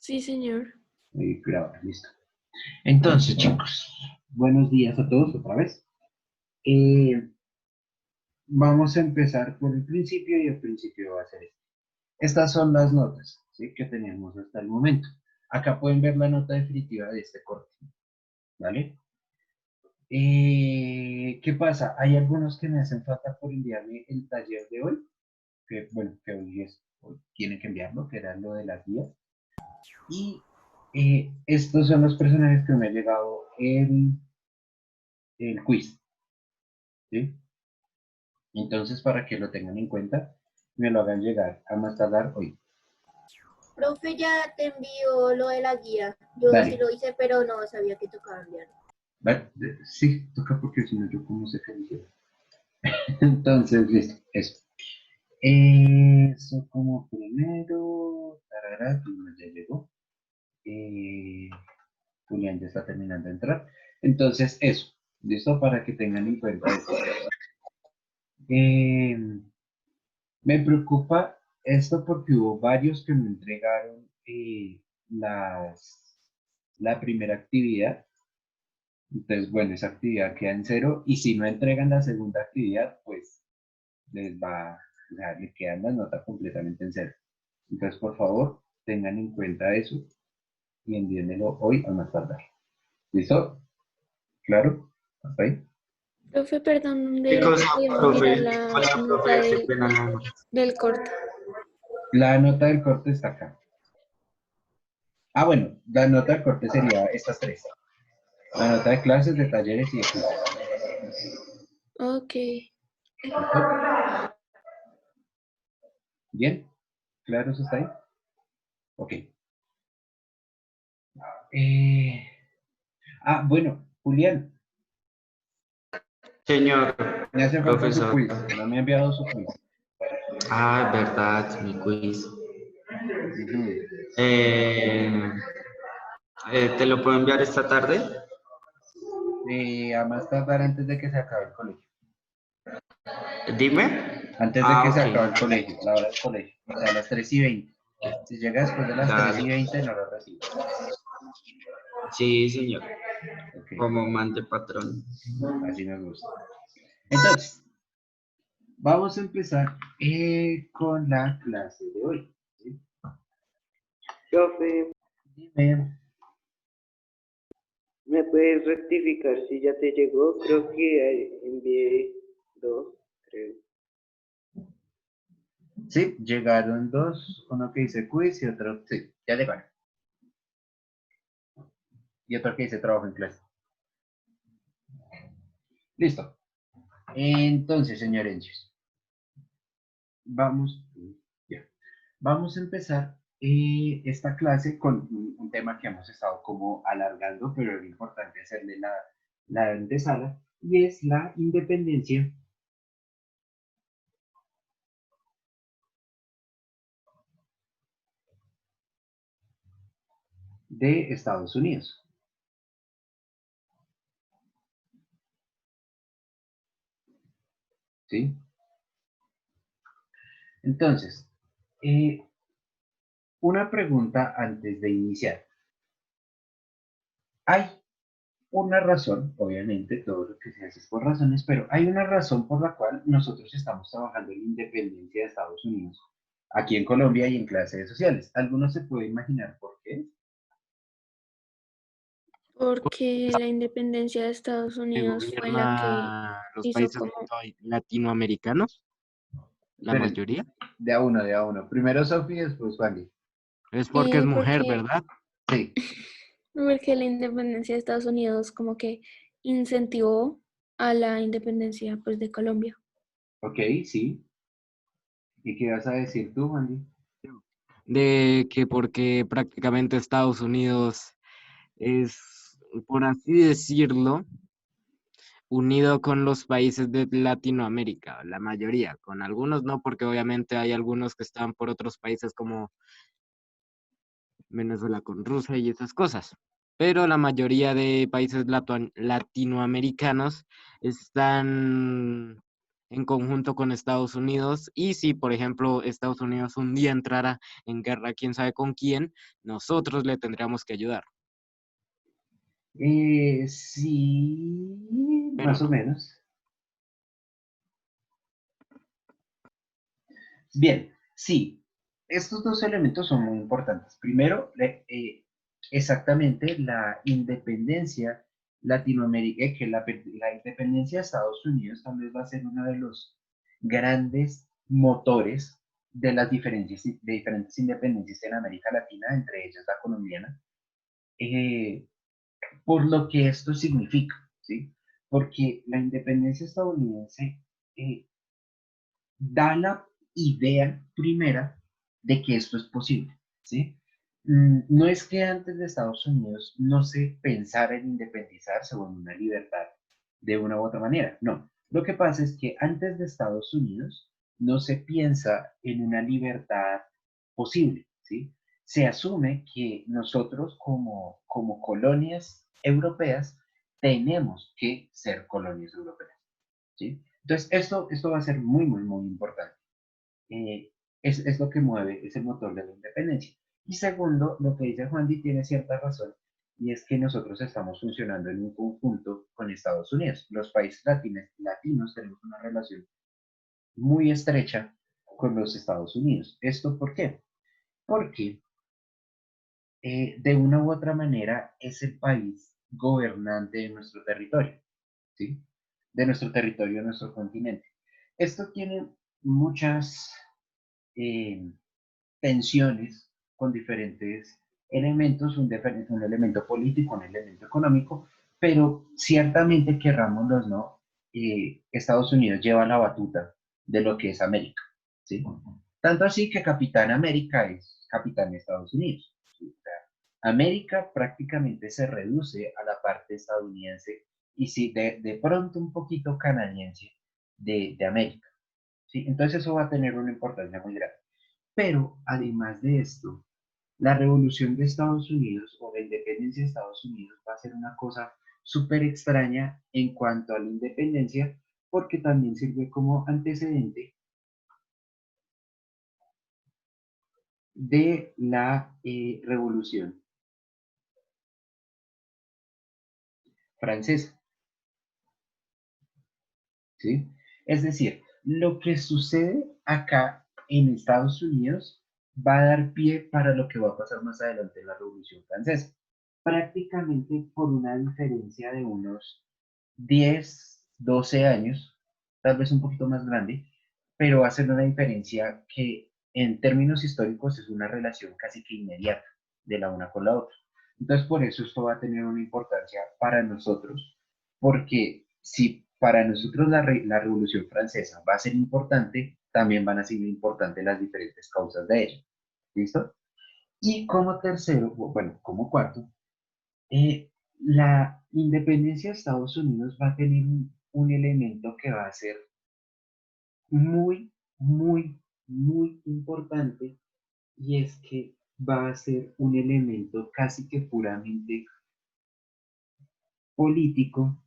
Sí, señor. Graba, listo. Entonces, chicos, buenos días a todos otra vez. Vamos a empezar por el principio y el principio va a ser este. Estas son las notas, ¿sí?, que tenemos hasta el momento. Acá pueden ver la nota definitiva de este corte, ¿vale? ¿Qué pasa? Hay algunos que me hacen falta por enviarme el taller de hoy, que bueno, que hoy tienen que enviarlo, que era lo de las guías. Y estos son los personajes que me ha llegado el quiz, ¿sí? Entonces, para que lo tengan en cuenta, me lo hagan llegar a más tardar hoy. Profe, ya te envío lo de la guía. Yo Dale. sí lo hice, pero no sabía que tocaba enviarlo. ¿Vale? Sí, toca porque si no yo cómo sé que dice. Entonces, listo, eso. Eso como primero, tarará, ya llegó. Julián ya está terminando de entrar. Entonces, eso, listo, para que tengan en cuenta eso. Me preocupa esto porque hubo varios que me entregaron la primera actividad. Entonces, bueno, esa actividad queda en cero. Y si no entregan la segunda actividad, pues o sea, le quedan las notas completamente en cero. Entonces, por favor, tengan en cuenta eso y envíenmelo hoy a más tardar. ¿Listo? ¿Claro? ¿Hasta ahí? Profe, perdón, ¿Qué ¿dónde cosa, podemos mirar profe? la Hola, nota profe, qué pena nada más. del corte? La nota del corte está acá. Ah, bueno, la nota del corte sería estas tres. La nota de clases, de talleres y de quiz. Ok. ¿Listo? ¿Bien? ¿Claro eso está ahí? Ok. Bueno, Julián, Señor me hace falta su profesor. quiz. No me ha enviado su quiz. Ah, verdad, mi quiz. Ujú. Eh, ¿Te lo puedo enviar esta tarde? A más tardar antes de que se acabe el colegio. Dime. Antes de Ah, que se ok. acabe el colegio, la hora del colegio. O sea, a las 3:20. Si llega después de las 3:20, no lo recibo. Sí, señor. Ok, Como mande patrón. así me gusta. Entonces, vamos a empezar con la clase de hoy. ¿Sí? Profe, Dime. ¿me puedes rectificar si ya te llegó? Creo que envié dos, creo. Sí, llegaron dos, uno que dice quiz y otro, sí, ya llegaron. Y otro que dice trabajo en clase. Listo. Entonces, señores, vamos, ya. Vamos a empezar esta clase con un tema que hemos estado como alargando, pero es importante hacerle la antesala, y es la independencia de Estados Unidos. ¿Sí? Entonces, una pregunta antes de iniciar. Hay una razón, obviamente todo lo que se hace es por razones, pero hay una razón por la cual nosotros estamos trabajando en la independencia de Estados Unidos, aquí en Colombia y en clases sociales. ¿Alguno se puede imaginar por qué? Porque la independencia de Estados Que Unidos fue la que gobierna los hizo países como... latinoamericanos, la Esperen, mayoría. de a uno, de a uno. Primero Sofía y después Juan. Es porque es mujer, porque, ¿verdad? Sí, porque la independencia de Estados Unidos como que incentivó a la independencia pues de Colombia. ok, sí. ¿Y qué vas a decir tú, Juan? De que porque prácticamente Estados Unidos es, por así decirlo, unido con los países de Latinoamérica, la mayoría, con algunos no, porque obviamente hay algunos que están por otros países como Venezuela con Rusia y esas cosas. Pero la mayoría de países latinoamericanos están en conjunto con Estados Unidos. Y si, por ejemplo, Estados Unidos un día entrara en guerra, quién sabe con quién, nosotros le tendríamos que ayudar. Sí, Pero más o no. menos. Bien, sí, estos dos elementos son muy importantes. Primero, exactamente la independencia latinoamericana, la independencia de Estados Unidos tal vez va a ser uno de los grandes motores de las diferencias, de diferentes independencias en América Latina, entre ellas la colombiana, eh, por lo que esto significa, ¿sí? Porque la independencia estadounidense eh, da la idea primera de que esto es posible, ¿sí? No es que antes de Estados Unidos no se pensara en independizarse o en una libertad de una u otra manera, no. Lo que pasa es que antes de Estados Unidos no se piensa en una libertad posible, ¿sí? Se asume que nosotros como colonias europeas tenemos que ser colonias europeas, ¿sí? Entonces, esto va a ser muy, muy, muy importante. Es lo que mueve, es el motor de la independencia. Y segundo, lo que dice Juan Di tiene cierta razón, y es que nosotros estamos funcionando en un conjunto con Estados Unidos. Los países latinos tenemos una relación muy estrecha con los Estados Unidos. ¿Esto por qué? Porque de una u otra manera es el país gobernante de nuestro territorio, ¿sí? De nuestro territorio, de nuestro continente. Esto tiene muchas eh, tensiones con diferentes elementos, un elemento político, un elemento económico, pero ciertamente, querrámoslo o no, Estados Unidos lleva la batuta de lo que es América, ¿sí? Tanto así que Capitán América es Capitán de Estados Unidos, ¿sí? O sea, América prácticamente se reduce a la parte estadounidense y sí, de pronto un poquito canadiense de América, ¿sí? Entonces eso va a tener una importancia muy grande. Pero además de esto, la revolución de Estados Unidos o la independencia de Estados Unidos va a ser una cosa súper extraña en cuanto a la independencia, porque también sirve como antecedente de la revolución francesa, ¿sí? Es decir, lo que sucede acá en Estados Unidos va a dar pie para lo que va a pasar más adelante en la Revolución Francesa. Prácticamente por una diferencia de unos 10, 12 años, tal vez un poquito más grande, pero va a ser una diferencia que en términos históricos es una relación casi que inmediata de la una con la otra. Entonces, por eso esto va a tener una importancia para nosotros, porque si para nosotros la Revolución Francesa va a ser importante, también van a ser importantes las diferentes causas de ella. ¿Listo? Y como tercero, bueno, como cuarto, la independencia de Estados Unidos va a tener un elemento que va a ser muy, muy, muy importante, y es que va a ser un elemento casi que puramente político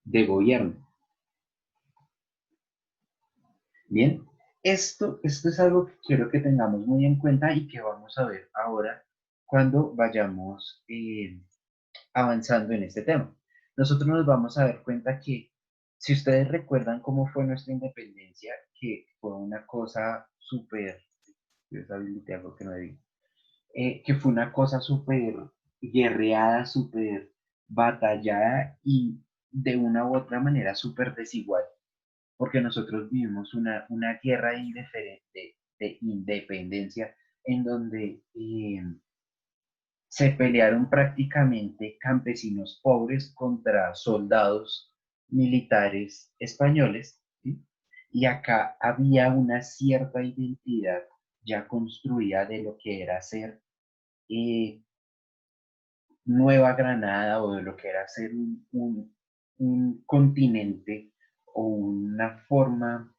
de gobierno. Bien, esto es algo que quiero que tengamos muy en cuenta y que vamos a ver ahora cuando vayamos avanzando en este tema. Nosotros nos vamos a dar cuenta que, si ustedes recuerdan cómo fue nuestra independencia, que fue una cosa súper, yo habilité algo que no digo, que fue una cosa súper guerreada, súper batallada y de una u otra manera súper desigual, porque nosotros vivimos una guerra de independencia en donde se pelearon prácticamente campesinos pobres contra soldados militares españoles, ¿sí? Y acá había una cierta identidad ya construida de lo que era ser eh, Nueva Granada, o de lo que era ser un continente o una forma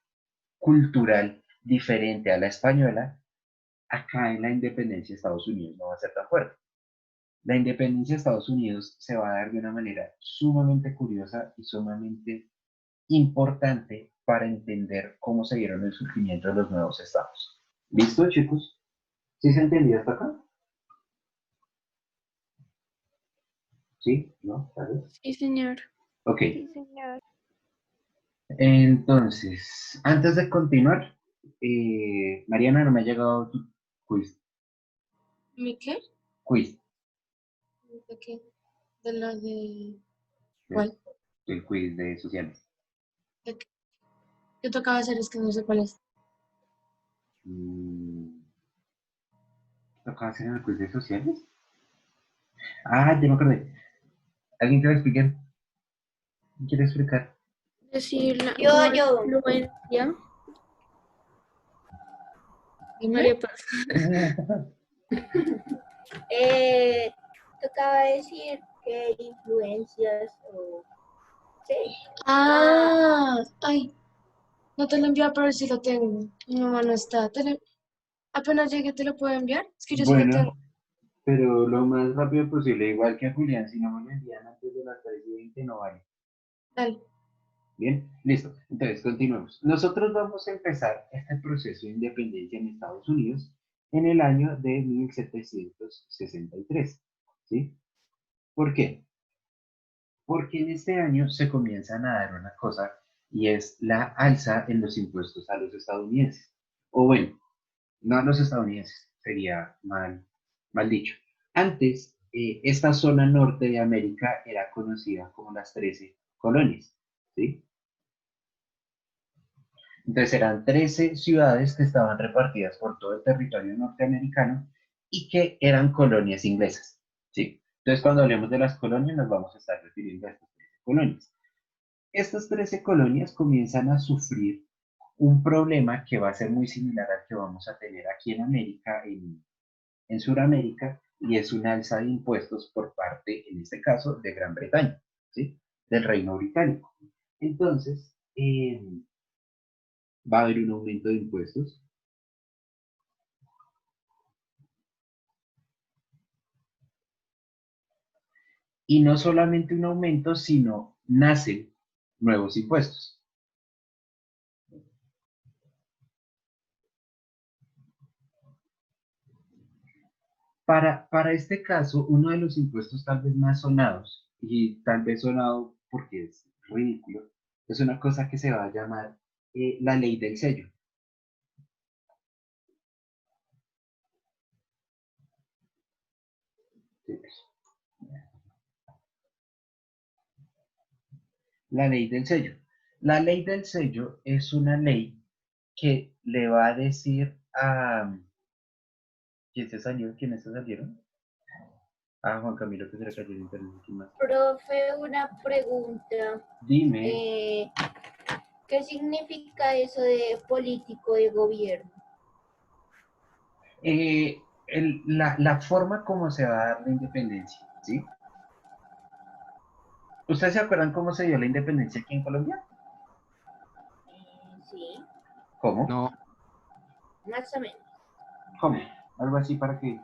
cultural diferente a la española. Acá en la independencia de Estados Unidos no va a ser tan fuerte. La independencia de Estados Unidos se va a dar de una manera sumamente curiosa y sumamente importante para entender cómo se dieron el surgimiento de los nuevos estados. ¿Listo, chicos? ¿Sí se entendió hasta acá? ¿Sí? ¿No? ¿Sabes? Sí, señor. Ok. Sí, señor. Entonces, antes de continuar, Mariana, no me ha llegado tu quiz. ¿Mi qué? Quiz. ¿De qué? De la de... El, ¿Cuál? el quiz de sociales. ¿De qué? ¿Qué tocaba hacer? Es que no sé cuál es. ¿Tocaba hacer el quiz de sociales? Ah, ya me acordé. ¿Alguien quiere explicar? ¿Quién quiere explicar? Decir la Yo. influencia. Dime. María Paz. Tocaba decir qué influencias o... Sí. Ay, no te lo envío, pero sí lo tengo. Mi mamá no está. Apenas llegue, ¿te lo puedo enviar? Es que yo sí lo tengo. Bueno, pero lo más rápido posible, igual que a Julián, si no me lo envían antes de las 3:20 no vale. Dale. Bien, listo. Entonces, continuemos. Nosotros vamos a empezar este proceso de independencia en Estados Unidos en el año de 1763. ¿Sí? ¿Por qué? Porque en este año se comienzan a dar una cosa y es la alza en los impuestos a los estadounidenses. O bueno, no a los estadounidenses, sería mal dicho. Antes, esta zona norte de América era conocida como las 13 colonias. ¿Sí? Entonces eran 13 ciudades que estaban repartidas por todo el territorio norteamericano y que eran colonias inglesas. ¿Sí? Entonces cuando hablemos de las colonias nos vamos a estar refiriendo a estas 13 colonias. Estas 13 colonias comienzan a sufrir un problema que va a ser muy similar al que vamos a tener aquí en América, en Sudamérica, y es una alza de impuestos por parte, en este caso, de Gran Bretaña, ¿sí? Del Reino Británico. Entonces, va a haber un aumento de impuestos. Y no solamente un aumento, sino nacen nuevos impuestos. Para este caso, uno de los impuestos tal vez más sonados, y tal vez sonado porque es ridículo, es una cosa que se va a llamar la ley del sello. Sí. La ley del sello. La ley del sello es una ley que le va a decir a... ¿Quién se salió? ¿Quiénes se salieron? Ah, Juan Camilo, que se le cayó el internet. ¿Quién más? Profe, una pregunta. Dime. ¿Qué significa eso de político de gobierno? La forma como se va a dar la independencia, ¿sí? ¿Ustedes se acuerdan cómo se dio la independencia aquí en Colombia? Sí, ¿Cómo? No, más o menos. ¿Cómo? Algo así para que...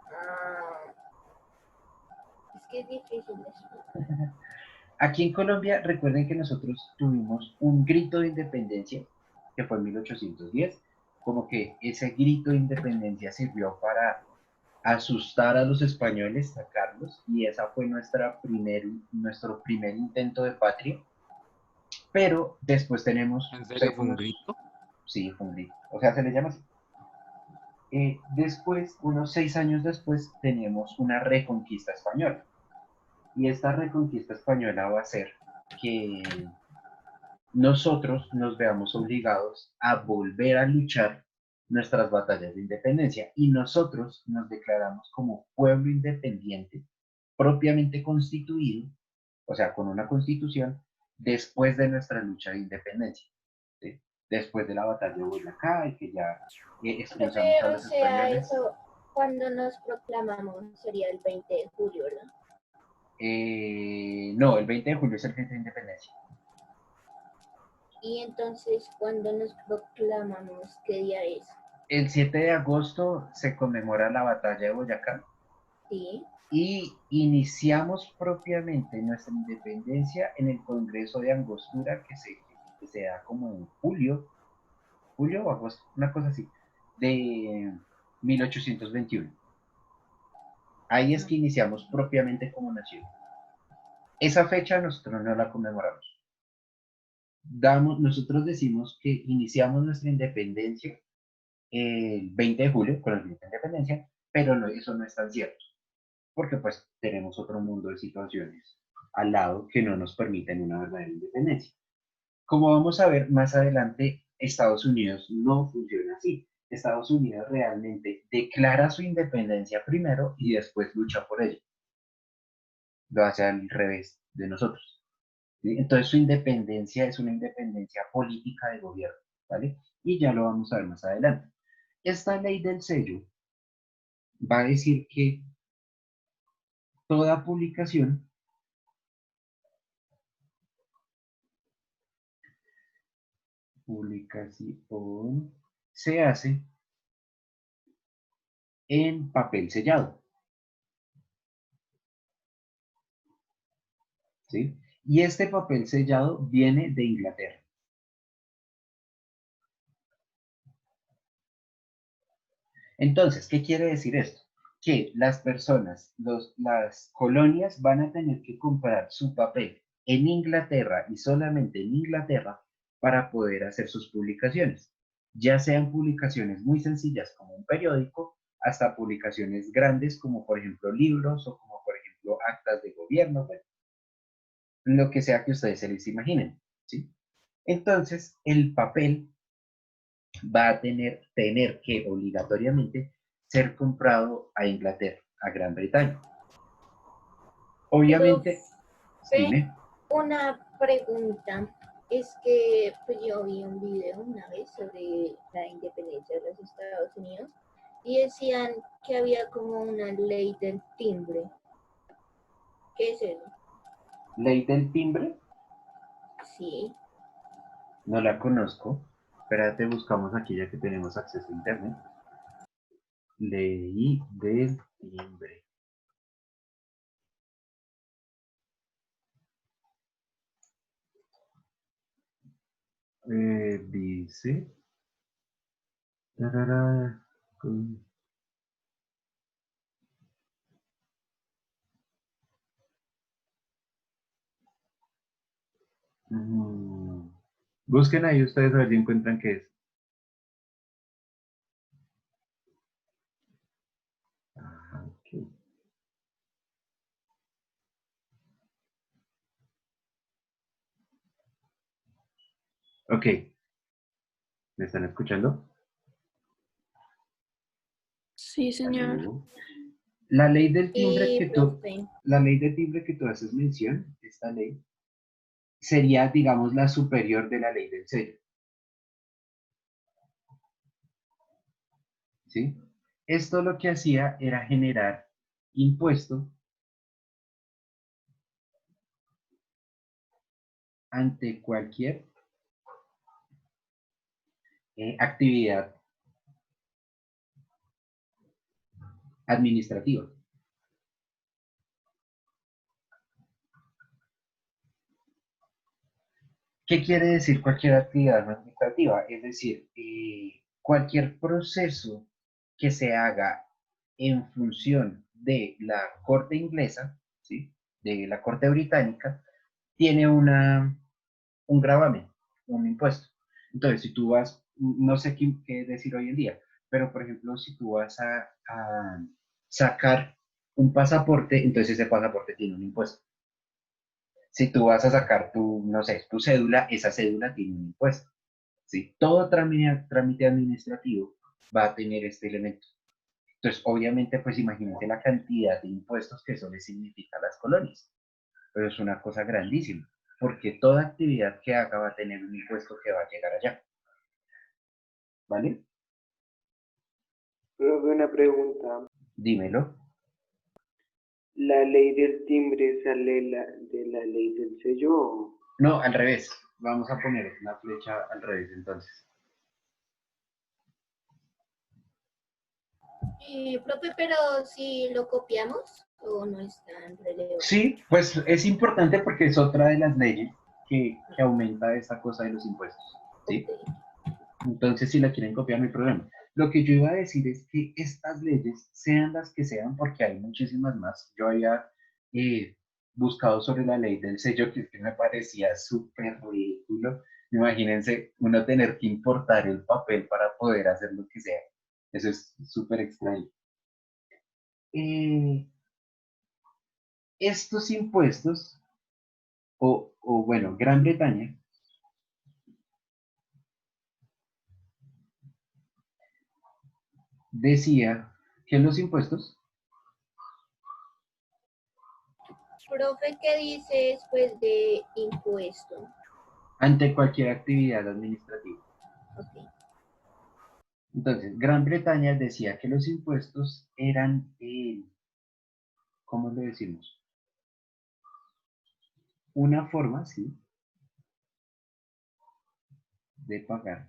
Ah, es que es difícil de explicar. Aquí en Colombia, recuerden que nosotros tuvimos un grito de independencia, que fue en 1810, como que ese grito de independencia sirvió para asustar a los españoles, sacarlos, y esa fue nuestro primer intento de patria. Pero después tenemos ¿en serio fue un unos... grito? Sí, fue un grito. O sea, se le llama así. Después, unos 6 años después, tenemos una reconquista española. Y esta reconquista española va a hacer que nosotros nos veamos obligados a volver a luchar nuestras batallas de independencia. Y nosotros nos declaramos como pueblo independiente, propiamente constituido, o sea, con una constitución, después de nuestra lucha de independencia. ¿Sí? Después de la batalla de Boyacá y que ya expulsamos a Profe, o los sea, españoles. eso cuando nos proclamamos sería el 20 de julio, ¿no? No, el 20 de julio es el Día de Independencia. Y entonces, cuando nos proclamamos, ¿qué día es? El 7 de agosto se conmemora la batalla de Boyacá Sí. Y iniciamos propiamente nuestra independencia en el Congreso de Angostura que se da como en julio o agosto, una cosa así, de 1821. Ahí es que iniciamos propiamente como nación. Esa fecha nosotros no la conmemoramos. Nosotros decimos que iniciamos nuestra independencia el 20 de julio con el grito de independencia, pero no, eso no es tan cierto, porque pues tenemos otro mundo de situaciones al lado que no nos permiten una verdadera independencia. Como vamos a ver más adelante, Estados Unidos no funciona así. Estados Unidos realmente declara su independencia primero y después lucha por ello. Lo hace al revés de nosotros, ¿sí? Entonces su independencia es una independencia política de gobierno, ¿vale? Y ya lo vamos a ver más adelante. Esta ley del sello va a decir que toda publicación se hace en papel sellado, ¿sí? Y este papel sellado viene de Inglaterra. Entonces, ¿qué quiere decir esto? Que las personas, las colonias van a tener que comprar su papel en Inglaterra y solamente en Inglaterra para poder hacer sus publicaciones, ya sean publicaciones muy sencillas como un periódico, hasta publicaciones grandes como por ejemplo libros o como por ejemplo actas de gobierno, bueno, lo que sea que ustedes se les imaginen, ¿sí? Entonces, el papel va a tener que obligatoriamente ser comprado a Inglaterra, a Gran Bretaña. Obviamente, dime. Una pregunta. Es que pues, yo vi un video una vez sobre la independencia de los Estados Unidos y decían que había como una ley del timbre. ¿Qué es eso? Ley del timbre, Sí. no la conozco. Espérate, buscamos aquí ya que tenemos acceso a internet. Ley del timbre. Dice. Tarara, busquen ahí ustedes a ver si encuentran qué es. Ajá, ok. Ok, ¿me están escuchando? Sí, señor. ¿Aló? La ley del timbre Y, profe. la ley de timbre que tú haces mención, esta ley, sería, digamos, la superior de la ley del sello, ¿sí? Esto lo que hacía era generar impuesto ante cualquier actividad administrativa. ¿Qué quiere decir cualquier actividad administrativa? Es decir, cualquier proceso que se haga en función de la corte inglesa, ¿sí? De la corte británica, tiene un gravamen, un impuesto. Entonces, si tú vas, no sé qué decir hoy en día, pero por ejemplo, si tú vas a sacar un pasaporte, entonces ese pasaporte tiene un impuesto. Si tú vas a sacar tu, no sé, tu cédula, esa cédula tiene un impuesto. ¿Sí? Todo trámite administrativo va a tener este elemento. Entonces, obviamente, pues imagínate la cantidad de impuestos que eso le significa a las colonias. Pero es una cosa grandísima, porque toda actividad que haga va a tener un impuesto que va a llegar allá. ¿Vale? Profe, una pregunta. Dímelo. ¿La ley del timbre sale de la ley del sello? No, al revés. Vamos a poner la flecha al revés entonces. Profe, pero si lo copiamos o no es tan relevante. Sí, pues es importante porque es otra de las leyes que aumenta esta cosa de los impuestos, ¿sí? Ok. Entonces, si la quieren copiar, no hay problema. Lo que yo iba a decir es que estas leyes, sean las que sean, porque hay muchísimas más. Yo había buscado sobre la ley del sello que me parecía súper ridículo. Imagínense uno tener que importar el papel para poder hacer lo que sea. Eso es súper extraño. Eh, Estos impuestos, o bueno, Gran Bretaña decía que los impuestos, Profe, ¿qué dice después de impuesto? ante cualquier actividad administrativa. Ok. Entonces, Gran Bretaña decía que los impuestos eran, ¿cómo lo decimos? Una forma, sí, de pagar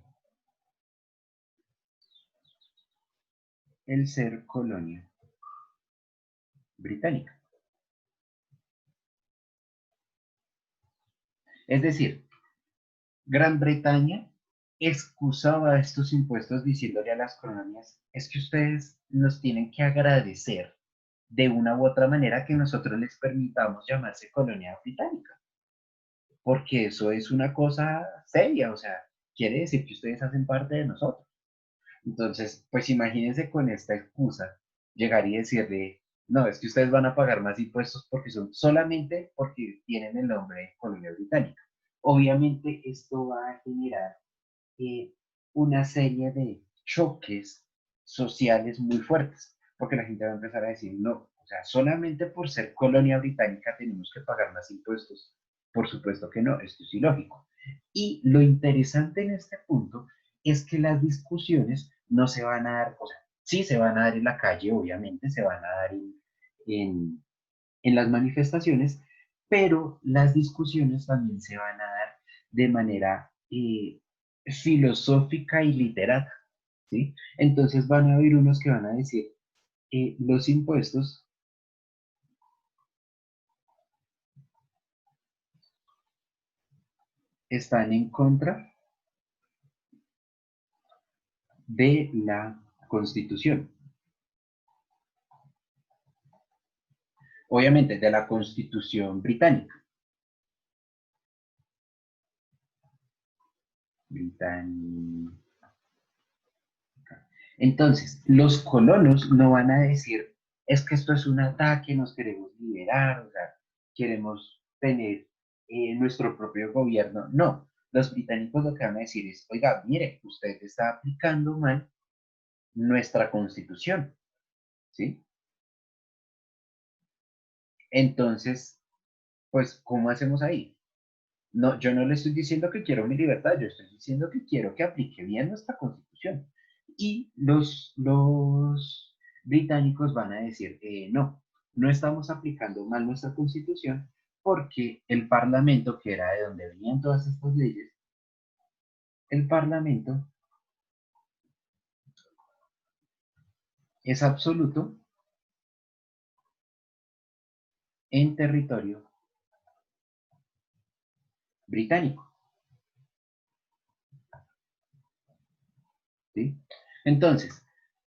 el ser colonia británica. Es decir, Gran Bretaña excusaba estos impuestos diciéndole a las colonias, es que ustedes nos tienen que agradecer de una u otra manera que nosotros les permitamos llamarse colonia británica, porque eso es una cosa seria, o sea, quiere decir que ustedes hacen parte de nosotros. Entonces, pues imagínense con esta excusa llegar y decirle, no, es que ustedes van a pagar más impuestos porque son solamente porque tienen el nombre de colonia británica. Obviamente esto va a generar eh, una serie de choques sociales muy fuertes, porque la gente va a empezar a decir, no, o sea, solamente por ser colonia británica tenemos que pagar más impuestos. Por supuesto que no, esto es ilógico. Y lo interesante en este punto es que las discusiones no se van a dar, o sea, sí se van a dar en la calle, obviamente, se van a dar en, en las manifestaciones, pero las discusiones también se van a dar de manera filosófica y literata, ¿sí? Entonces van a haber unos que van a decir, los impuestos están en contra de la Constitución. Obviamente, de la Constitución británica. Entonces, los colonos no van a decir, es que esto es un ataque, nos queremos liberar, o sea, queremos tener nuestro propio gobierno. No, los británicos lo que van a decir es, oiga, mire, usted está aplicando mal nuestra constitución, ¿sí? Entonces, pues, ¿cómo hacemos ahí? No, yo no le estoy diciendo que quiero mi libertad, yo estoy diciendo que quiero que aplique bien nuestra constitución. Y los británicos van a decir, no, no estamos aplicando mal nuestra constitución porque el parlamento, que era de donde venían todas estas leyes, el parlamento es absoluto en territorio británico, ¿sí? Entonces,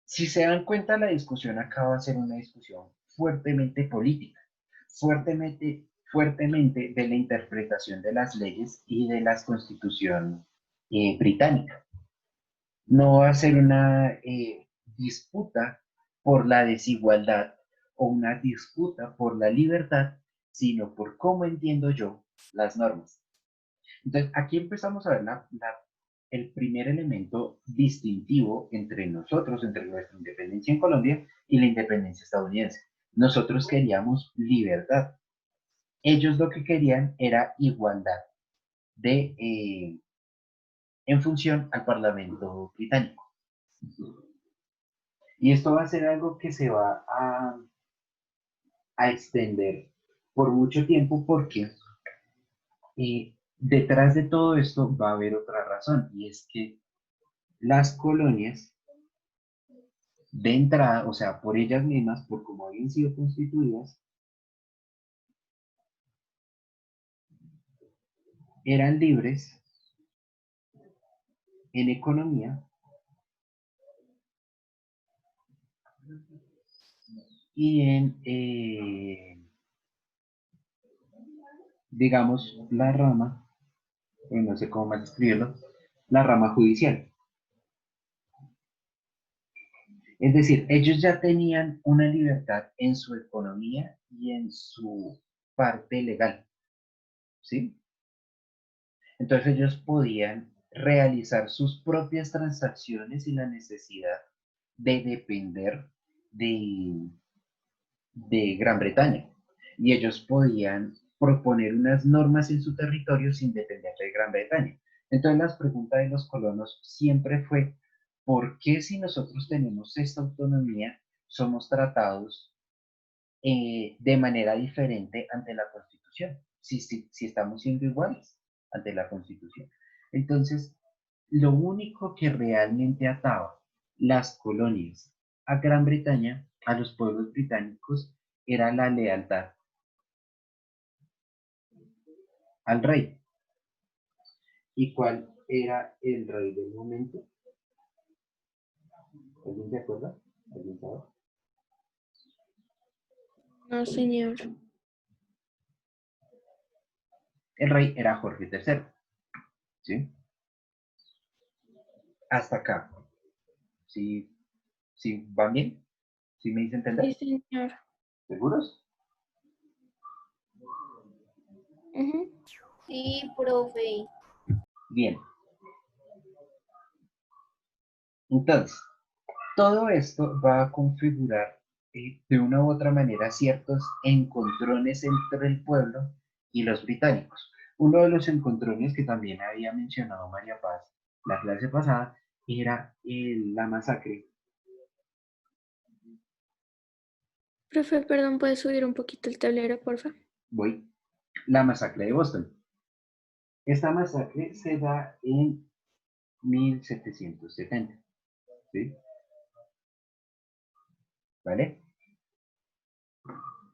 si se dan cuenta, la discusión acá va a ser una discusión fuertemente política, fuertemente de la interpretación de las leyes y de la constitución británica. No va a ser una disputa por la desigualdad o una disputa por la libertad, sino por cómo entiendo yo las normas. Entonces, aquí empezamos a ver el primer elemento distintivo entre nosotros, entre nuestra independencia en Colombia y la independencia estadounidense. Nosotros queríamos libertad. Ellos lo que querían era igualdad en función al Parlamento británico. Y esto va a ser algo que se va a extender por mucho tiempo porque detrás de todo esto va a haber otra razón y es que las colonias de entrada, o sea, por ellas mismas, por cómo habían sido constituidas, eran libres en economía y en, digamos, la rama, no sé cómo más escribirlo, la rama judicial. Es decir, ellos ya tenían una libertad en su economía y en su parte legal, ¿sí? Entonces ellos podían realizar sus propias transacciones sin la necesidad de depender de, de Gran Bretaña. Y ellos podían proponer unas normas en su territorio sin depender de Gran Bretaña. Entonces la pregunta de los colonos siempre fue, ¿por qué si nosotros tenemos esta autonomía somos tratados de manera diferente ante la Constitución? Si estamos siendo iguales ante la Constitución. Entonces, lo único que realmente ataba las colonias a Gran Bretaña, a los pueblos británicos, era la lealtad al rey. ¿Y cuál era el rey del momento? ¿Alguien se acuerda? ¿Alguien sabe? No, señor. El rey era Jorge III. ¿Sí? Hasta acá. ¿Sí, sí van bien? ¿Sí me hice entender? Sí, señor. ¿Seguros? Ujú. Sí, profe. Bien. Entonces, todo esto va a configurar de una u otra manera ciertos encontrones entre el pueblo y los británicos. Uno de los encontrones que también había mencionado María Paz la clase pasada era la masacre. Profe, perdón, ¿puedes subir un poquito el tablero, porfa? Voy. La masacre de Boston. Esta masacre se da en 1770. ¿Sí? ¿Vale?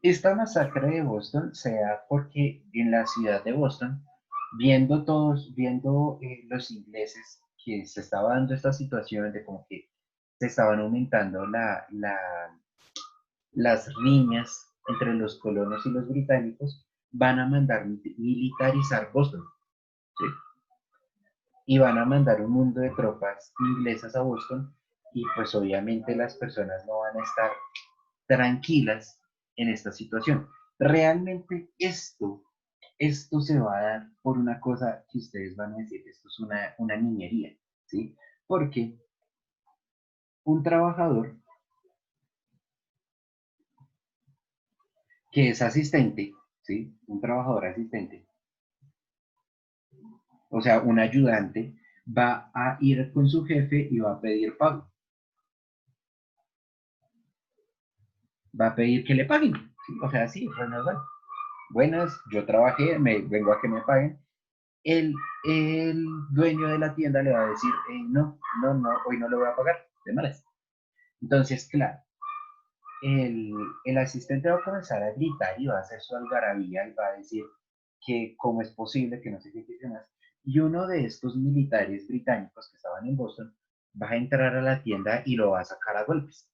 Esta masacre de Boston se da porque en la ciudad de Boston, viendo los ingleses que se estaba dando esta situación de como que se estaban aumentando las riñas entre los colonos y los británicos, van a mandar militarizar Boston, ¿sí? Y van a mandar un mundo de tropas inglesas a Boston y pues obviamente las personas no van a estar tranquilas en esta situación. Realmente esto se va a dar por una cosa que ustedes van a decir, esto es una niñería, ¿sí? Porque un trabajador que es asistente, ¿sí? Un trabajador asistente, o sea, un ayudante, va a ir con su jefe y va a pedir pago. Va a pedir que le paguen, ¿sí? O sea, sí, pues normal. Buenas, yo trabajé, vengo a que me paguen. El dueño de la tienda le va a decir, no, hoy no le voy a pagar, de malas. Entonces, claro, el asistente va a comenzar a gritar y va a hacer su algarabía y va a decir que cómo es posible que no sé qué más. Y uno de estos militares británicos que estaban en Boston va a entrar a la tienda y lo va a sacar a golpes.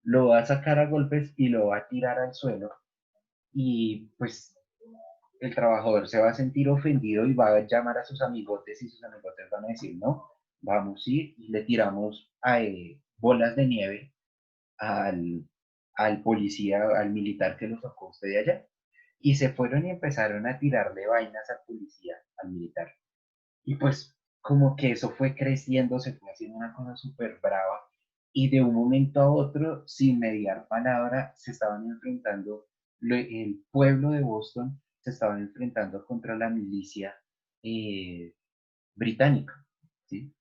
Lo va a sacar a golpes y lo va a tirar al suelo y pues el trabajador se va a sentir ofendido y va a llamar a sus amigotes y sus amigotes van a decir, no, vamos a ir y le tiramos bolas de nieve al policía, al militar que lo sacó usted de allá. Y se fueron y empezaron a tirarle vainas al policía, al militar. Y pues como que eso fue creciendo, se fue haciendo una cosa súper brava. Y de un momento a otro, sin mediar palabra, se estaban enfrentando, el pueblo de Boston se estaba enfrentando contra la milicia británica, ¿sí?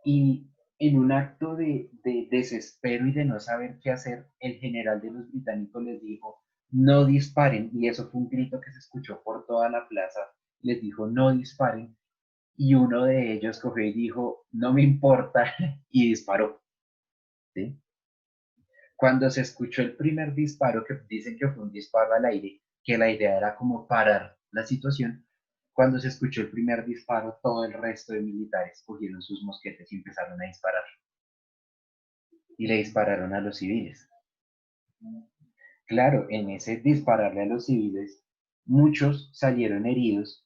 Y en un acto de desespero y de no saber qué hacer, el general de los británicos les dijo, no disparen, y eso fue un grito que se escuchó por toda la plaza, les dijo, no disparen, y uno de ellos cogió y dijo, no me importa, y disparó. ¿sí? Cuando se escuchó el primer disparo, que dicen que fue un disparo al aire, que la idea era como parar la situación, cuando se escuchó el primer disparo, todo el resto de militares cogieron sus mosquetes y empezaron a disparar. Y le dispararon a los civiles. Claro, en ese dispararle a los civiles, muchos salieron heridos,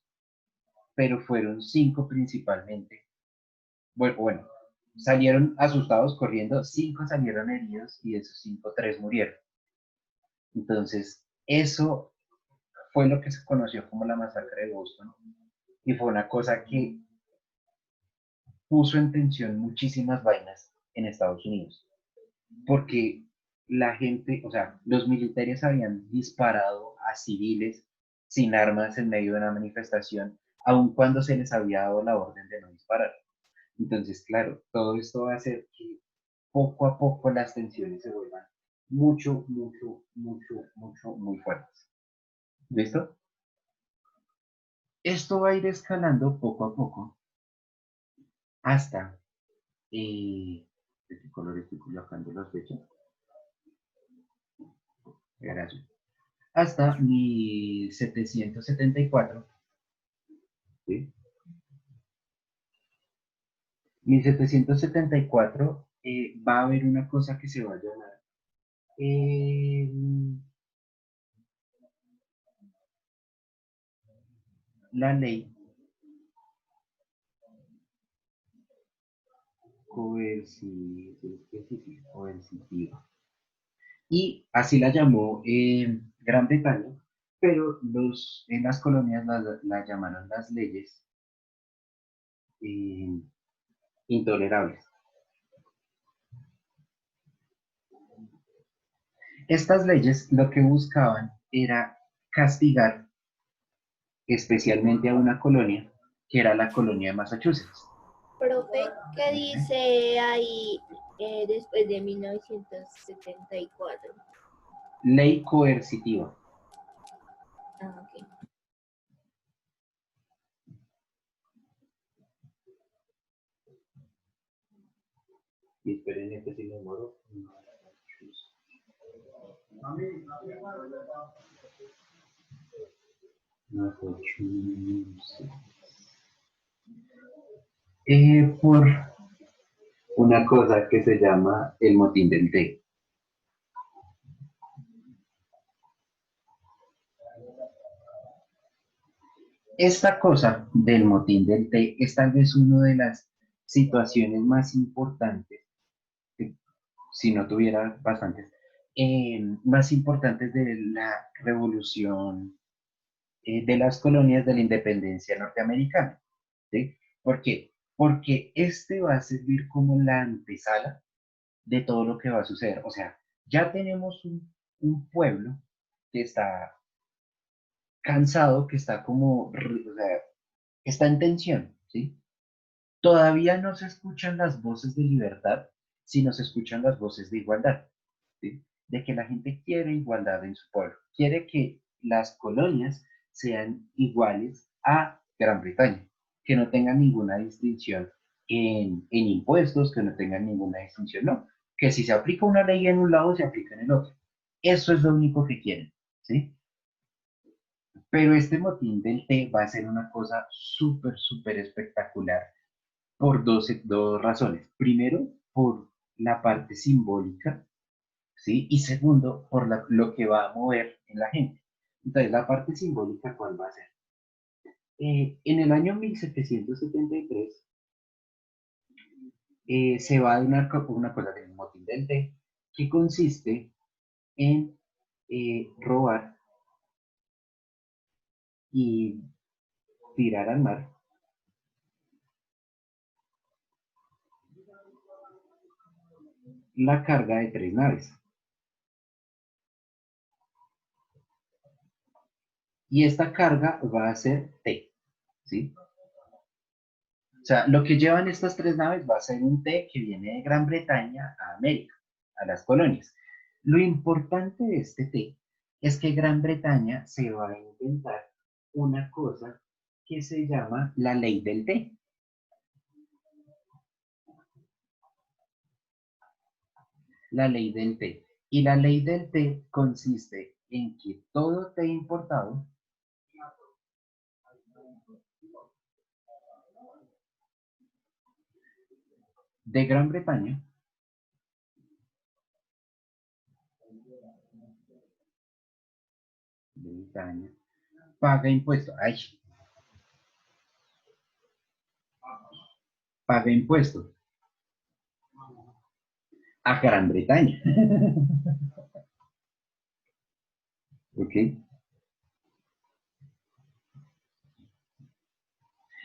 pero fueron 5 principalmente. Bueno, salieron asustados corriendo, 5 salieron heridos y de esos 5, 3 murieron. Entonces, eso fue lo que se conoció como la masacre de Boston y fue una cosa que puso en tensión muchísimas vainas en Estados Unidos, porque la gente, o sea, los militares habían disparado a civiles sin armas en medio de una manifestación, aun cuando se les había dado la orden de no disparar. Entonces, claro, todo esto va a hacer que poco a poco las tensiones se vuelvan mucho, muy fuertes. ¿Listo? Esto va a ir escalando poco a poco hasta, ¿de qué color estoy colocando las fechas? Gracias. Hasta 1774, ¿sí? 1774 va a haber una cosa que se va a llamar la ley coercitiva. Y así la llamó Gran Bretaña, pero en las colonias la llamaron las leyes intolerables. Estas leyes lo que buscaban era castigar especialmente a una colonia, que era la colonia de Massachusetts. Profe, ¿qué dice ahí después de 1974? Ley coercitiva. Ah, ok. Y esperen este si me muero. Por una cosa que se llama el motín del té. Esta cosa del motín del té es tal vez una de las situaciones más importantes, si no tuviera bastantes, más importantes de la revolución de las colonias de la independencia norteamericana. ¿Sí? ¿Por qué? Porque este va a servir como la antesala de todo lo que va a suceder. O sea, ya tenemos un pueblo que está cansado, que está como, o sea, está en tensión, ¿sí? Todavía no se escuchan las voces de libertad, sino se escuchan las voces de igualdad, ¿sí? De que la gente quiere igualdad en su pueblo, quiere que las colonias sean iguales a Gran Bretaña, que no tengan ninguna distinción en impuestos, que no tengan ninguna distinción, no, que si se aplica una ley en un lado, se aplica en el otro. Eso es lo único que quieren, ¿sí? Pero este motín del té va a ser una cosa súper espectacular por dos razones. Primero, por la parte simbólica, ¿sí? Y segundo, por lo que va a mover en la gente. Entonces, la parte simbólica, ¿cuál va a ser? En el año 1773 se va a dar una cosa del motín del té, que consiste en robar y tirar al mar la carga de 3 naves. Y esta carga va a ser té, ¿sí? O sea, lo que llevan estas 3 naves va a ser un té que viene de Gran Bretaña a América, a las colonias. Lo importante de este té es que Gran Bretaña se va a inventar una cosa que se llama la ley del té. la ley del té. Y la ley del té consiste en que todo té importado de Gran Bretaña paga impuestos. Ay, paga impuestos a Gran Bretaña. ¿Ok?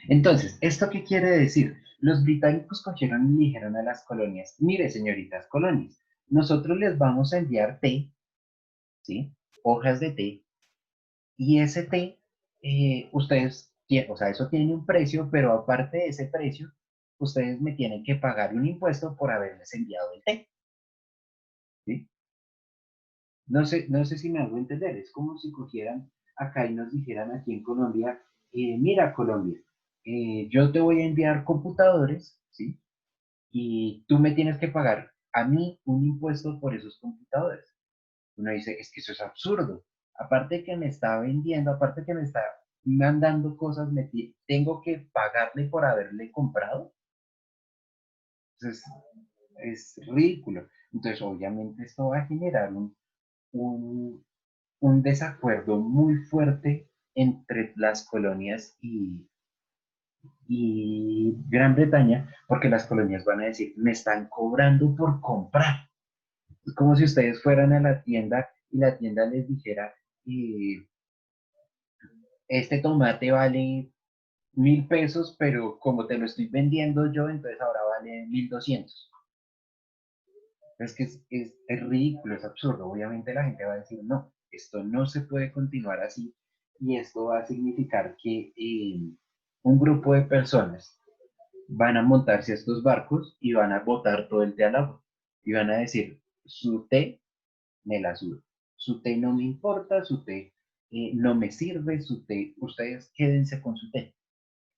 Entonces, ¿esto qué quiere decir? Los británicos cogieron y dijeron a las colonias, mire, señoritas colonias, nosotros les vamos a enviar té, ¿sí? Hojas de té, y ese té, ustedes, o sea, eso tiene un precio, pero aparte de ese precio, ustedes me tienen que pagar un impuesto por haberles enviado el té, ¿sí? No sé si me hago entender, es como si cogieran acá y nos dijeran aquí en Colombia, mira Colombia, yo te voy a enviar computadores, ¿sí? Y tú me tienes que pagar a mí un impuesto por esos computadores. Uno dice, es que eso es absurdo. Aparte que me está vendiendo, aparte que me está mandando cosas, tengo que pagarle por haberle comprado. Entonces, es ridículo. Entonces, obviamente, esto va a generar un, un desacuerdo muy fuerte entre las colonias y Gran Bretaña, porque las colonias van a decir, me están cobrando por comprar. Es como si ustedes fueran a la tienda y la tienda les dijera, este tomate vale 1.000 pesos, pero como te lo estoy vendiendo yo, entonces ahora vale 1.200. Es que es ridículo, es absurdo. Obviamente la gente va a decir, no, esto no se puede continuar así y esto va a significar que un grupo de personas van a montarse a estos barcos y van a botar todo el té al agua y van a decir, su té me la suda, su té no me importa, su té no me sirve, su té, ustedes quédense con su té.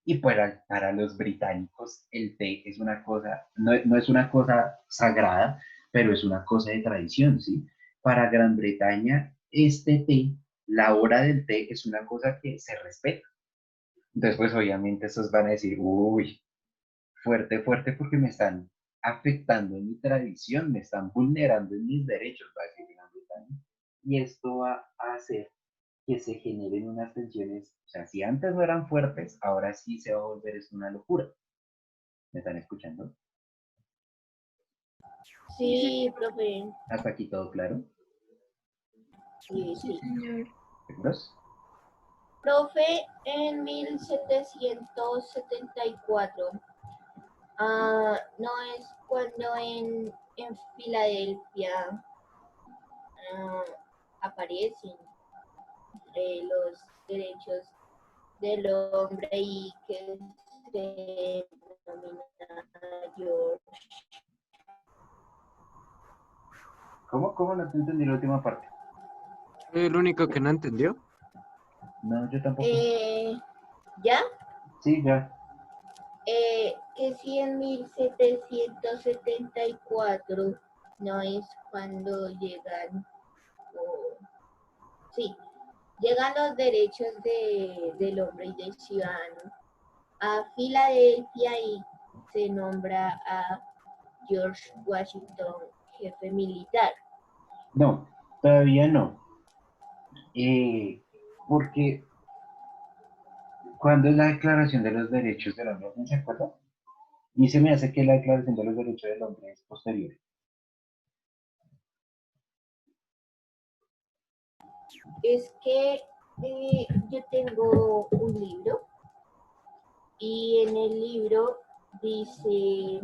Y para los británicos el té es una cosa, no es una cosa sagrada, pero es una cosa de tradición, ¿sí? Para Gran Bretaña, este té, la hora del té es una cosa que se respeta. Entonces, pues obviamente esos van a decir, uy, fuerte, fuerte, porque me están afectando en mi tradición, me están vulnerando en mis derechos, va a decir Gran Bretaña. Y esto va a hacer que se generen unas tensiones, o sea, si antes no eran fuertes, ahora sí se va a volver es una locura. ¿Me están escuchando? Sí, profe. ¿Hasta aquí todo claro? Sí, sí. Señor. ¿Seguros? Profe, en 1774, no es cuando en Filadelfia aparecen los derechos del hombre y que se denomina George. ¿Cómo no te entendí la última parte? ¿Soy el único que no entendió? No, yo tampoco. ¿Ya? Sí, ya. Que si en 1774 no es cuando llegan, sí, llegan los derechos del hombre y del ciudadano a Filadelfia y se nombra a George Washington jefe militar. No, todavía no. Porque ¿cuándo es la Declaración de los Derechos del Hombre? ¿No se acuerda? Y se me hace que la Declaración de los Derechos del Hombre es posterior. Es que yo tengo un libro y en el libro dice,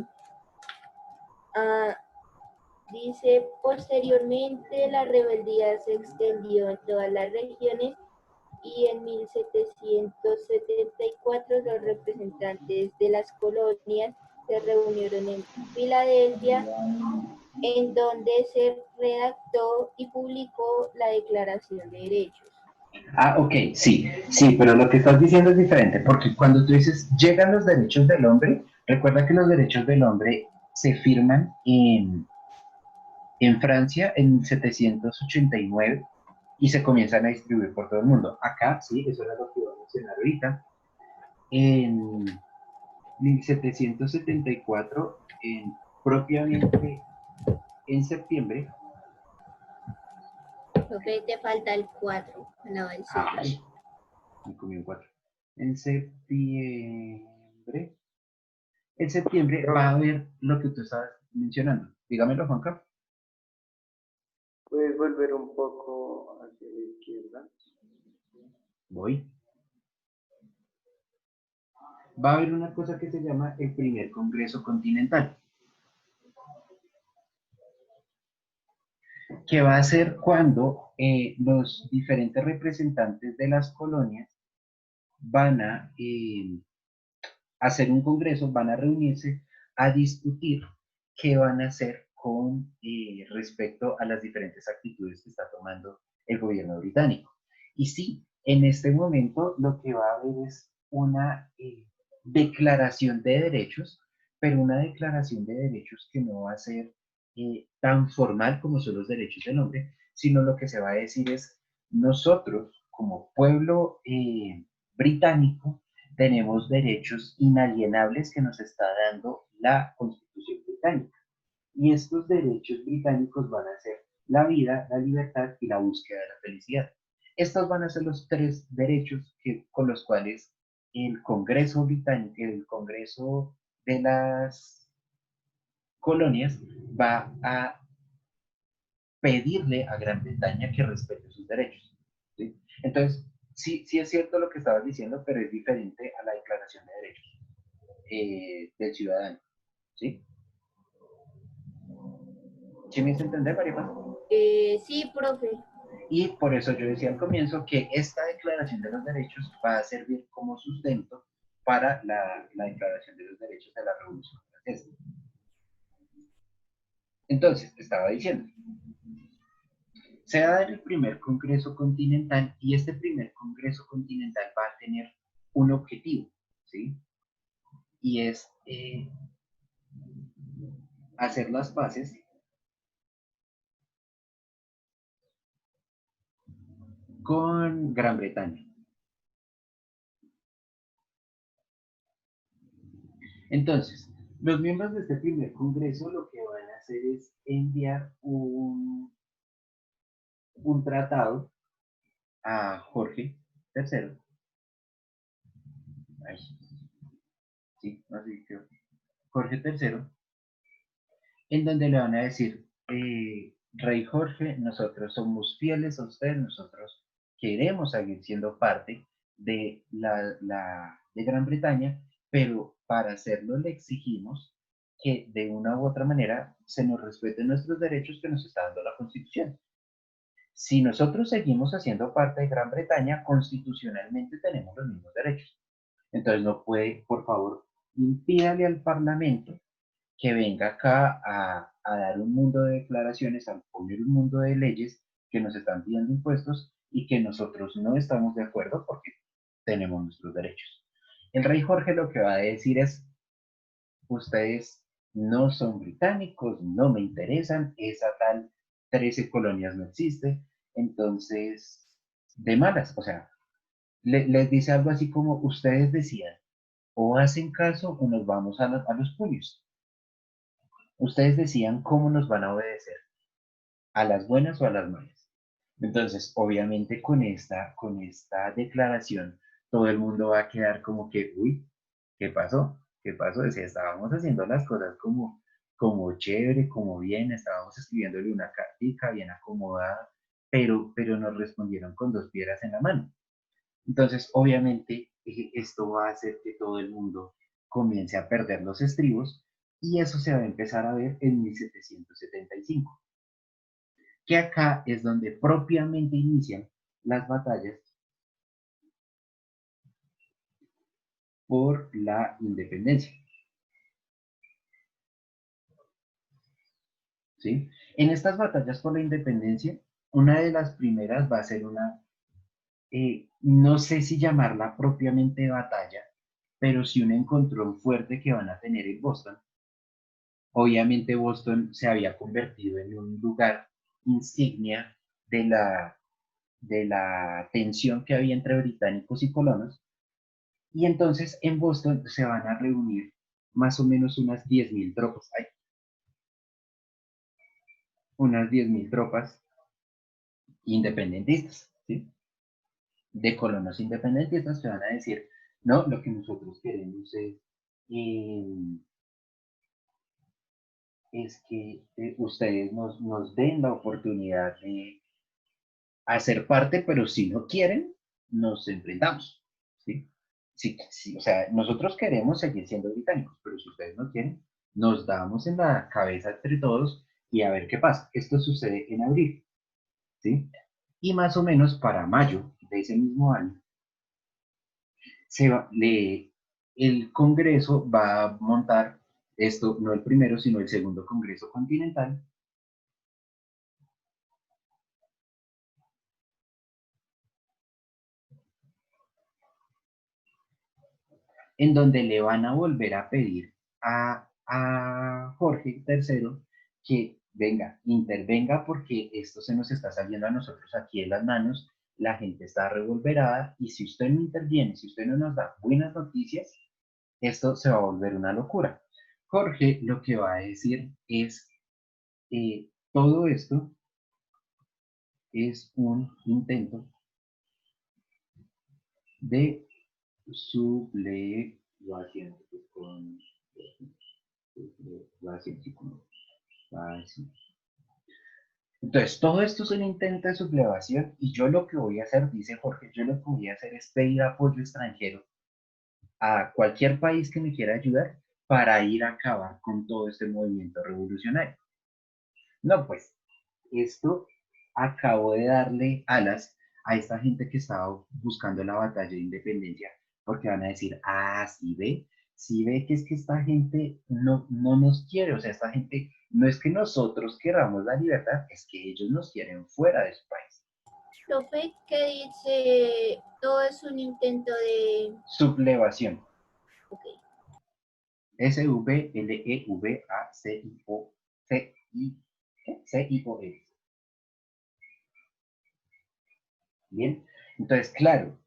dice posteriormente la rebeldía se extendió en todas las regiones y en 1774 los representantes de las colonias se reunieron en Filadelfia, en donde se redactó y publicó la Declaración de Derechos. Ah, ok, sí, pero lo que estás diciendo es diferente, porque cuando tú dices llegan los derechos del hombre, recuerda que los derechos del hombre se firman En Francia en 1789 y se comienzan a distribuir por todo el mundo. Acá, sí, eso era lo que iba a mencionar ahorita. En 1774, propiamente en septiembre. Profe, te falta el 4 al lado del 6. Ay, me comí un 4. En septiembre. En septiembre va a haber lo que tú estabas mencionando. Dígamelo, Juanca. ¿Puedes volver un poco hacia la izquierda? Voy. Va a haber una cosa que se llama el primer Congreso Continental, que va a ser cuando los diferentes representantes de las colonias van a hacer un congreso, van a reunirse a discutir qué van a hacer con respecto a las diferentes actitudes que está tomando el gobierno británico. Y sí, en este momento lo que va a haber es una declaración de derechos, pero una declaración de derechos que no va a ser tan formal como son los derechos del hombre, sino lo que se va a decir es, nosotros como pueblo británico tenemos derechos inalienables que nos está dando la Constitución británica. Y estos derechos británicos van a ser la vida, la libertad y la búsqueda de la felicidad. Estos van a ser los 3 derechos con los cuales el Congreso británico, el Congreso de las colonias, va a pedirle a Gran Bretaña que respete sus derechos. ¿Sí? Entonces, sí es cierto lo que estabas diciendo, pero es diferente a la Declaración de Derechos del Ciudadano. ¿Sí? ¿Sí me hizo entender, María Paz? Sí, profe. Y por eso yo decía al comienzo que esta Declaración de los Derechos va a servir como sustento para la Declaración de los Derechos de la Revolución Francesa. Entonces, estaba diciendo, se va a dar el primer Congreso Continental y este primer Congreso Continental va a tener un objetivo, ¿sí? Y es hacer las paces con Gran Bretaña. Entonces, los miembros de este primer Congreso lo que van a hacer es enviar un tratado a Jorge III. Ay, sí, así que Jorge III, en donde le van a decir, Rey Jorge, nosotros somos fieles a usted, nosotros queremos seguir siendo parte de de Gran Bretaña, pero para hacerlo le exigimos que de una u otra manera se nos respeten nuestros derechos que nos está dando la Constitución. Si nosotros seguimos haciendo parte de Gran Bretaña, constitucionalmente tenemos los mismos derechos. Entonces no puede, por favor, impídale al Parlamento que venga acá a dar un mundo de declaraciones, a poner un mundo de leyes que nos están pidiendo impuestos y que nosotros no estamos de acuerdo porque tenemos nuestros derechos. El rey Jorge lo que va a decir es, ustedes no son británicos, no me interesan, esa tal 13 colonias no existe, entonces, de malas, o sea, les dice algo así como, ustedes decían, o hacen caso o nos vamos a los puños. Ustedes decían cómo nos van a obedecer, a las buenas o a las malas. Entonces, obviamente con esta declaración, todo el mundo va a quedar como que, uy, ¿qué pasó? ¿Qué pasó? Decía, estábamos haciendo las cosas como chévere, como bien, estábamos escribiéndole una cartica bien acomodada, pero nos respondieron con 2 piedras en la mano. Entonces, obviamente, esto va a hacer que todo el mundo comience a perder los estribos y eso se va a empezar a ver en 1775, que acá es donde propiamente inician las batallas por la independencia. ¿Sí? En estas batallas por la independencia, una de las primeras va a ser no sé si llamarla propiamente batalla, pero sí un encontrón fuerte que van a tener en Boston Obviamente Boston se había convertido en un lugar insignia de la tensión que había entre británicos y colonos, y entonces en Boston se van a reunir más o menos unas 10.000 tropas, unas 10.000 tropas independentistas, ¿sí? De colonos independentistas que van a decir, no, lo que nosotros queremos es que ustedes nos den la oportunidad de hacer parte, pero si no quieren, nos enfrentamos, ¿sí? Sí, sí, o sea, nosotros queremos seguir siendo británicos, pero si ustedes no quieren, nos damos en la cabeza entre todos y a ver qué pasa. Esto sucede en abril, ¿sí? Y más o menos para mayo de ese mismo año, el Congreso va a montar esto, no el primero, sino el segundo Congreso Continental, en donde le van a volver a pedir a Jorge III que venga, intervenga porque esto se nos está saliendo a nosotros aquí en las manos, la gente está revolverada y si usted no interviene, si usted no nos da buenas noticias, esto se va a volver una locura. Jorge lo que va a decir es, todo esto es un intento de sublevación, entonces, todo esto es un intento de sublevación y yo lo que voy a hacer, dice Jorge, yo lo que voy a hacer es pedir apoyo extranjero a cualquier país que me quiera ayudar para ir a acabar con todo este movimiento revolucionario. No, pues, esto acabó de darle alas a esta gente que estaba buscando la batalla de independencia, porque van a decir, ah, sí ve que es que esta gente no nos quiere, o sea, esta gente no es que nosotros queramos la libertad, es que ellos nos quieren fuera de su país. Profe, ¿qué dice? Todo es un intento de... Sublevación. Ok. S-V-L-E-V-A-C-I-O-C-I-C-I-O-E. Bien, entonces, claro,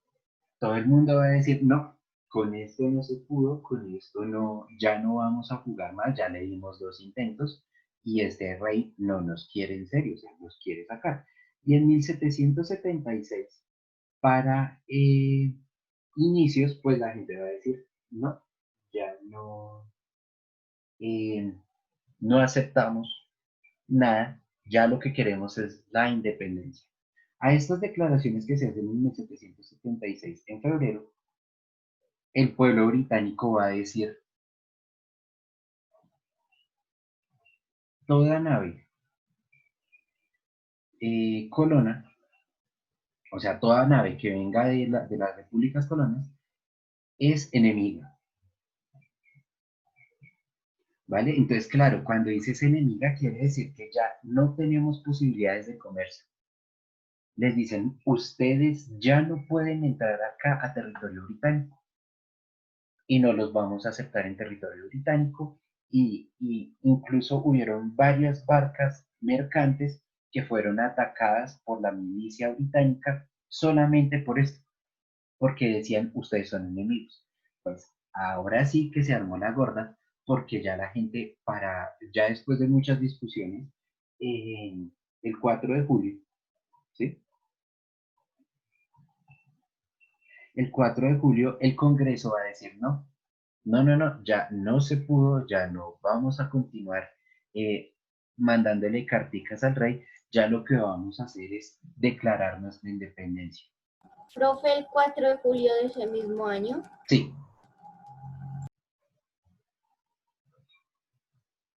todo el mundo va a decir, no, con esto no se pudo, con esto no, ya no vamos a jugar más, ya le dimos 2 intentos y este rey no nos quiere en serio, o sea, nos quiere sacar. Y en 1776, para inicios, pues la gente va a decir, no, ya eh, no aceptamos nada, ya lo que queremos es la independencia. A estas declaraciones que se hacen en 1776, en febrero, el pueblo británico va a decir, toda nave colona, o sea, toda nave que venga de las repúblicas colonas, es enemiga. ¿Vale? Entonces, claro, cuando dices enemiga, quiere decir que ya no tenemos posibilidades de comercio. Les dicen, ustedes ya no pueden entrar acá a territorio británico y no los vamos a aceptar en territorio británico. Y incluso hubieron varias barcas mercantes que fueron atacadas por la milicia británica solamente por esto, porque decían, ustedes son enemigos. Pues ahora sí que se armó la gorda, porque ya la gente, ya después de muchas discusiones, el 4 de julio, ¿sí? El 4 de julio el Congreso va a decir, no, ya no se pudo, ya no vamos a continuar mandándole carticas al rey, ya lo que vamos a hacer es declarar nuestra independencia. Profe, el 4 de julio de ese mismo año. Sí.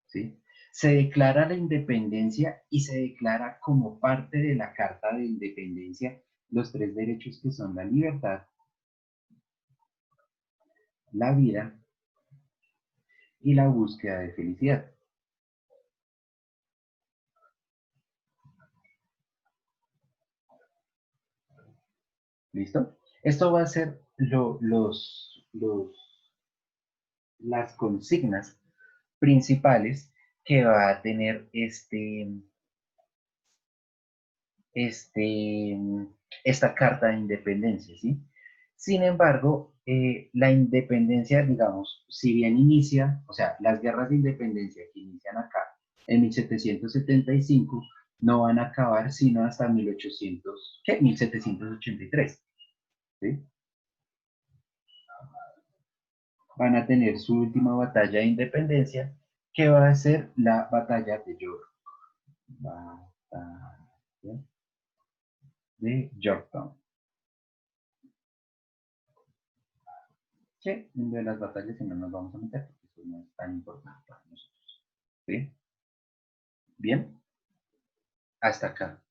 ¿Sí? Se declara la independencia y se declara como parte de la Carta de Independencia los 3 derechos que son la libertad, la vida y la búsqueda de felicidad. ¿Listo? Esto va a ser las consignas principales que va a tener esta carta de independencia, ¿sí? Sin embargo, la independencia, digamos, si bien inicia, o sea, las guerras de independencia que inician acá en 1775, no van a acabar sino hasta 1783, ¿sí? Van a tener su última batalla de independencia, que va a ser la batalla de York. Batalla de Yorktown. Sí, de las batallas y no nos vamos a meter porque eso no es tan importante para nosotros. ¿Sí? Bien, hasta acá.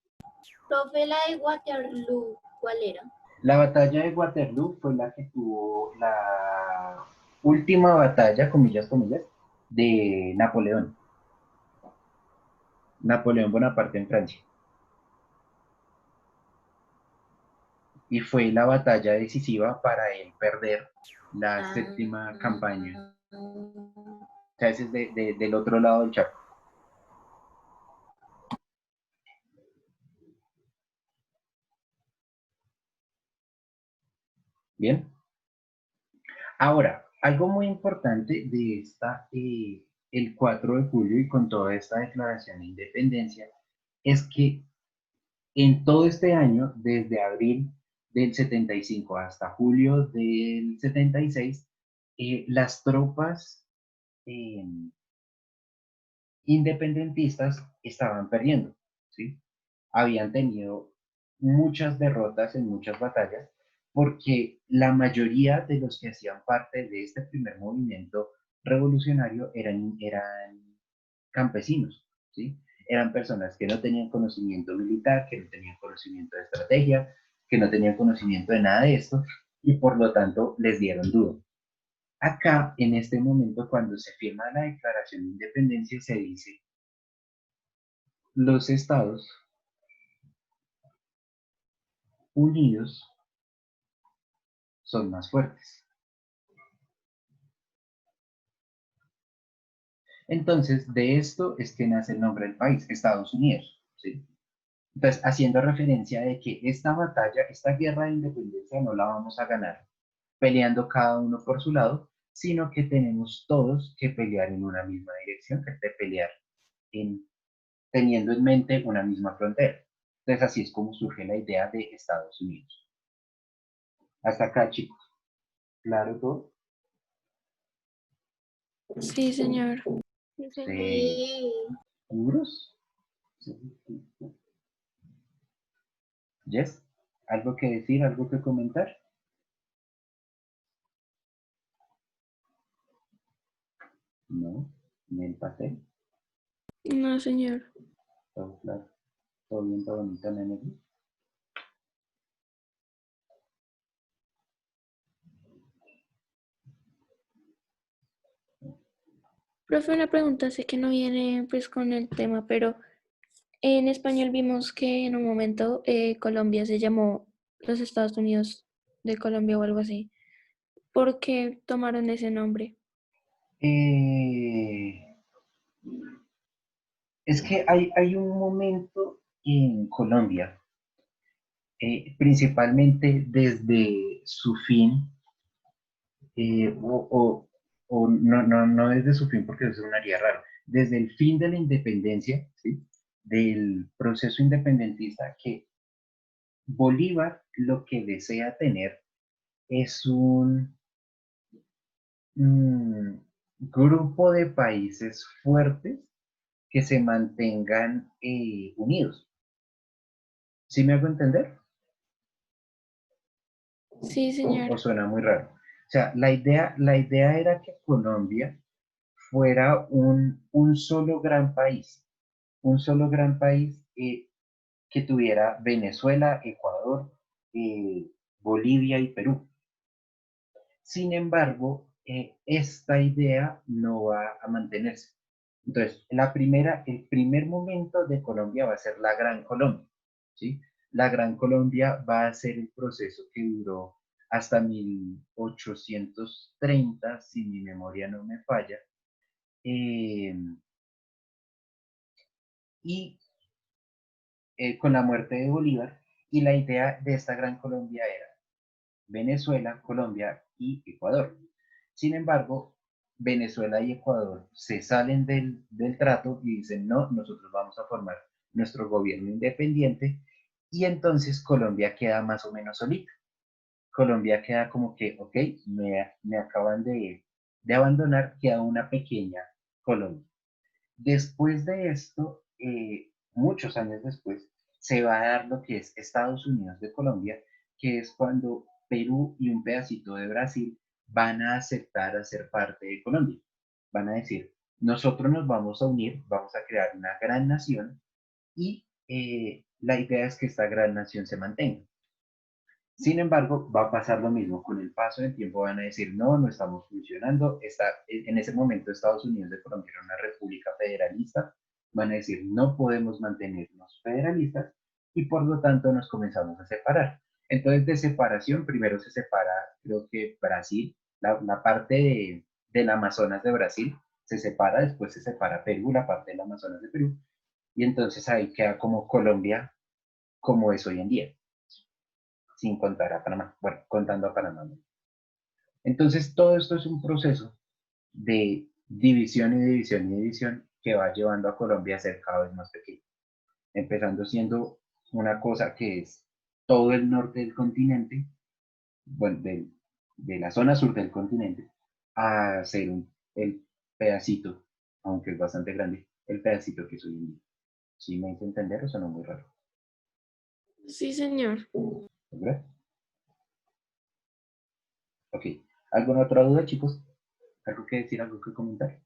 Profe, la de Waterloo, ¿cuál era? La batalla de Waterloo fue la que tuvo la última batalla, comillas, comillas, de Napoleón. Napoleón Bonaparte en Francia. Y fue la batalla decisiva para él perder la séptima campaña. O sea, ese es del otro lado del charco. Bien. Ahora, algo muy importante de el 4 de julio y con toda esta declaración de independencia, es que en todo este año, desde abril del 75 hasta julio del 76, las tropas eh, independentistas estaban perdiendo, ¿sí? Habían tenido muchas derrotas en muchas batallas porque la mayoría de los que hacían parte de este primer movimiento revolucionario eran campesinos, ¿sí? Eran personas que no tenían conocimiento militar, que no tenían conocimiento de estrategia, que no tenían conocimiento de nada de esto y por lo tanto les dieron duro. Acá, en este momento, cuando se firma la Declaración de Independencia, se dice, los estados unidos son más fuertes. Entonces, de esto es que nace el nombre del país, Estados Unidos, ¿sí? Entonces, haciendo referencia de que esta batalla, esta guerra de independencia no la vamos a ganar peleando cada uno por su lado, sino que tenemos todos que pelear en una misma dirección, que pelear teniendo en mente una misma frontera. Entonces, así es como surge la idea de Estados Unidos. Hasta acá, chicos. ¿Claro todo? Sí, señor. Sí, señor. Sí. ¿Seguros? ¿Yes? ¿Algo que decir? ¿Algo que comentar? No. ¿Ni el pastel? No, señor. Todo claro. Todo bien, todo bonito, nene. Profe, una pregunta, sé que no viene pues con el tema, pero en español vimos que en un momento Colombia se llamó los Estados Unidos de Colombia o algo así. ¿Por qué tomaron ese nombre? Es que hay un momento en Colombia, principalmente desde su fin, o no desde su fin porque eso sonaría raro, desde el fin de la independencia, ¿sí? Del proceso independentista, que Bolívar lo que desea tener es un grupo de países fuertes que se mantengan unidos. ¿Sí me hago entender? Sí, ¿O señor. suena muy raro? O sea, la idea era que Colombia fuera un solo gran país, un solo gran país que tuviera Venezuela, Ecuador, Bolivia y Perú. Sin embargo, esta idea no va a mantenerse. Entonces, el primer momento de Colombia va a ser la Gran Colombia, ¿sí? La Gran Colombia va a ser el proceso que duró hasta 1830, si mi memoria no me falla, y con la muerte de Bolívar, y la idea de esta Gran Colombia era Venezuela, Colombia y Ecuador. Sin embargo, Venezuela y Ecuador se salen del trato y dicen, no, nosotros vamos a formar nuestro gobierno independiente, y entonces Colombia queda más o menos solita. Colombia queda como que, ok, me acaban de abandonar, queda una pequeña Colombia. Después de esto, muchos años después, se va a dar lo que es Estados Unidos de Colombia, que es cuando Perú y un pedacito de Brasil van a aceptar a ser parte de Colombia. Van a decir, nosotros nos vamos a unir, vamos a crear una gran nación, y la idea es que esta gran nación se mantenga. Sin embargo, va a pasar lo mismo. Con el paso del tiempo van a decir, no, no estamos funcionando. En ese momento Estados Unidos de Colombia era una república federalista. Van a decir, no podemos mantenernos federalistas, y por lo tanto nos comenzamos a separar. Entonces, de separación, primero se separa, creo que Brasil, la parte del Amazonas de Brasil se separa, después se separa Perú, la parte del Amazonas de Perú, y entonces ahí queda como Colombia, como es hoy en día, sin contar a Panamá, bueno, contando a Panamá. Entonces, todo esto es un proceso de división y división y división que va llevando a Colombia a ser cada vez más pequeña, empezando siendo una cosa que es todo el norte del continente, bueno, de la zona sur del continente, a ser el pedacito, aunque es bastante grande, el pedacito que soy hoy en día. ¿Sí me hice entender o suena muy raro? Sí, señor. ¿Verdad? Ok. ¿Alguna otra duda, chicos? ¿Algo que decir, algo que comentar?